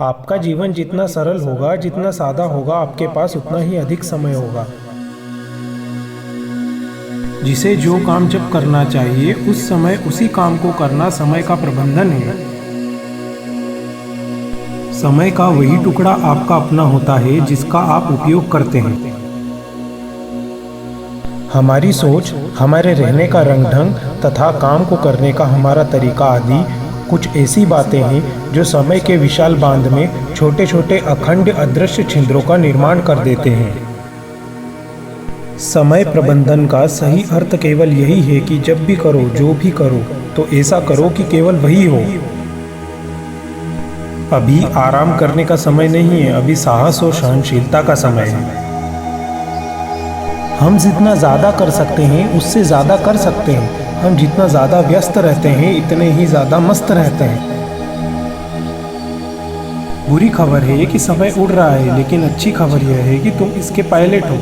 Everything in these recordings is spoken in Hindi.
आपका जीवन जितना सरल होगा, जितना सादा होगा, आपके पास उतना ही अधिक समय होगा। जिसे जो काम जब करना चाहिए उस समय उसी काम को करना समय का प्रबंधन है। समय का वही टुकड़ा आपका अपना होता है जिसका आप उपयोग करते हैं। हमारी सोच, हमारे रहने का रंग ढंग तथा काम को करने का हमारा तरीका आदि कुछ ऐसी बातें हैं जो समय के विशाल बांध में छोटे छोटे अखंड अदृश्य छिद्रों का निर्माण कर देते हैं। समय प्रबंधन का सही अर्थ केवल यही है कि जब भी करो, जो भी करो, तो ऐसा करो कि केवल वही हो। अभी आराम करने का समय नहीं है, अभी साहस और सहनशीलता का समय है। हम जितना ज़्यादा कर सकते हैं उससे ज़्यादा कर सकते हैं। हम जितना ज़्यादा व्यस्त रहते हैं इतने ही ज़्यादा मस्त रहते हैं। बुरी खबर है कि समय उड़ रहा है, लेकिन अच्छी खबर यह है कि तुम इसके पायलट हो।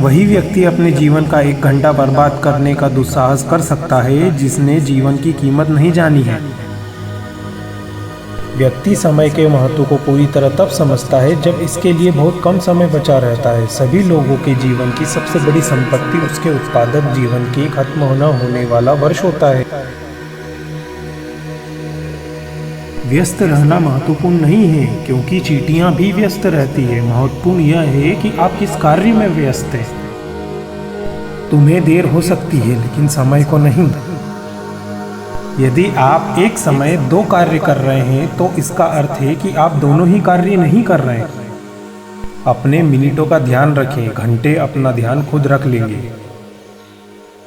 वही व्यक्ति अपने जीवन का 1 घंटा बर्बाद करने का दुस्साहस कर सकता है जिसने जीवन की कीमत नहीं जानी है। व्यक्ति समय के महत्व को पूरी तरह तब समझता है जब इसके लिए बहुत कम समय बचा रहता है। सभी लोगों के जीवन की सबसे बड़ी संपत्ति उसके उत्पादक जीवन के खत्म होने वाला वर्ष होता है। व्यस्त रहना महत्वपूर्ण नहीं है क्योंकि चींटियां भी व्यस्त रहती है। महत्वपूर्ण यह है कि आप किस कार्य में व्यस्त हैं। तुम्हें देर हो सकती है लेकिन समय को नहीं। यदि आप एक समय 2 कार्य कर रहे हैं तो इसका अर्थ है कि आप दोनों ही कार्य नहीं कर रहे हैं। अपने मिनटों का ध्यान रखें, घंटे अपना ध्यान खुद रख लेंगे।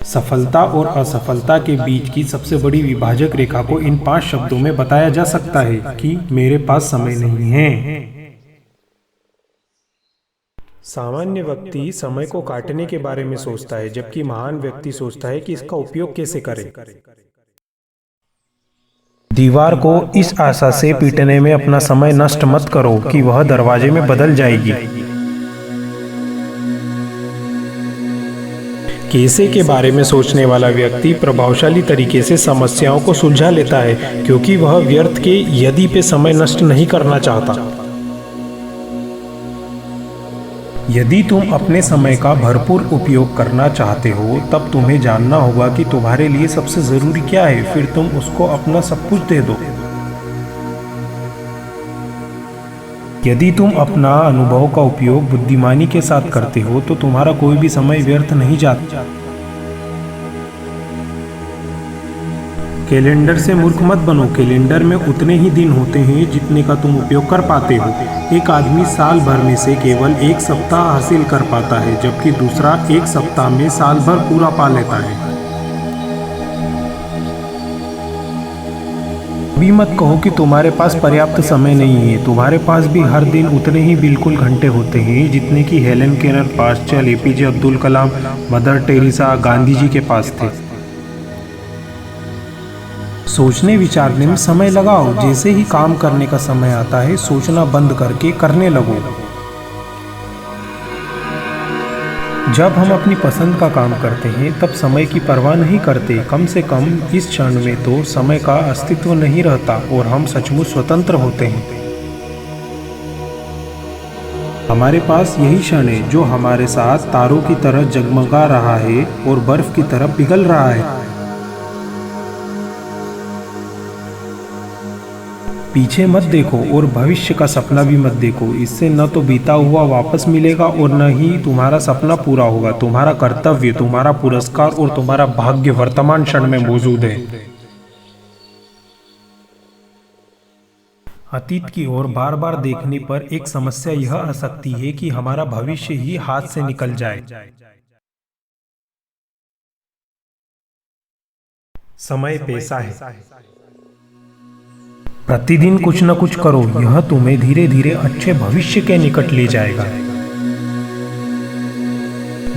सफलता और असफलता के बीच की सबसे बड़ी विभाजक रेखा को इन 5 शब्दों में बताया जा सकता है कि मेरे पास समय नहीं है। सामान्य व्यक्ति समय को काटने के बारे में सोचता है, जबकि महान व्यक्ति सोचता है कि इसका उपयोग कैसे करें। दीवार को इस आशा से पीटने में अपना समय नष्ट मत करो कि वह दरवाजे में बदल जाएगी। कैसे के बारे में सोचने वाला व्यक्ति प्रभावशाली तरीके से समस्याओं को सुलझा लेता है क्योंकि वह व्यर्थ के यदि पे समय नष्ट नहीं करना चाहता। यदि तुम अपने समय का भरपूर उपयोग करना चाहते हो तब तुम्हें जानना होगा कि तुम्हारे लिए सबसे जरूरी क्या है, फिर तुम उसको अपना सब कुछ दे दो। यदि तुम अपना अनुभव का उपयोग बुद्धिमानी के साथ करते हो तो तुम्हारा कोई भी समय व्यर्थ नहीं जाता। कैलेंडर से मूर्ख मत बनो। कैलेंडर में उतने ही दिन होते हैं जितने का तुम उपयोग कर पाते हो। एक आदमी साल भर में से केवल 1 सप्ताह हासिल कर पाता है जबकि दूसरा 1 सप्ताह में साल भर पूरा पा लेता है। अभी मत कहो कि तुम्हारे पास पर्याप्त समय नहीं है। तुम्हारे पास भी हर दिन उतने ही बिल्कुल घंटे होते हैं जितने कि Helen Keller, Pascal, APJ Abdul Kalam, mother Teresa, Gandhi ji के पास थे। सोचने विचारने में समय लगाओ। जैसे ही काम करने का समय आता है सोचना बंद करके करने लगो। जब हम अपनी पसंद का काम करते हैं तब समय की परवाह नहीं करते। कम से कम इस क्षण में तो समय का अस्तित्व नहीं रहता और हम सचमुच स्वतंत्र होते हैं। हमारे पास यही क्षण है जो हमारे साथ तारों की तरह जगमगा रहा है और बर्फ की तरह पिघल रहा है। पीछे मत देखो और भविष्य का सपना भी मत देखो। इससे न तो बीता हुआ वापस मिलेगा और न ही तुम्हारा सपना पूरा होगा। तुम्हारा कर्तव्य, तुम्हारा पुरस्कार और तुम्हारा भाग्य वर्तमान क्षण में मौजूद है। अतीत की ओर बार बार देखने पर एक समस्या यह आ सकती है कि हमारा भविष्य ही हाथ से निकल जाए। समय पैसा है। प्रतिदिन कुछ न कुछ करो, यह तुम्हें धीरे धीरे अच्छे भविष्य के निकट ले जाएगा।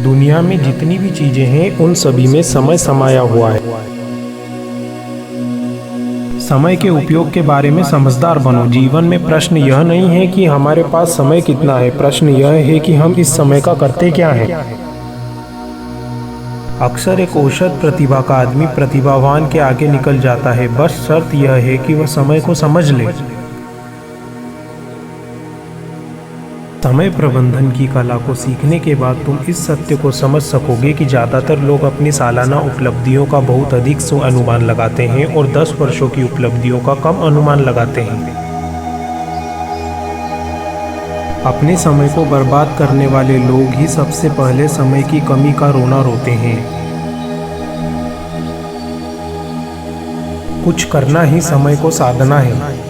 दुनिया में जितनी भी चीजें हैं उन सभी में समय समाया हुआ है। समय के उपयोग के बारे में समझदार बनो। जीवन में प्रश्न यह नहीं है कि हमारे पास समय कितना है, प्रश्न यह है कि हम इस समय का करते क्या हैं। अक्सर एक औसत प्रतिभा का आदमी प्रतिभावान के आगे निकल जाता है, बस शर्त यह है कि वह समय को समझ ले। समय प्रबंधन की कला को सीखने के बाद तुम इस सत्य को समझ सकोगे कि ज़्यादातर लोग अपनी सालाना उपलब्धियों का बहुत अधिक अनुमान लगाते हैं और 10 वर्षों की उपलब्धियों का कम अनुमान लगाते हैं। अपने समय को बर्बाद करने वाले लोग ही सबसे पहले समय की कमी का रोना रोते हैं। कुछ करना ही समय को साधना है।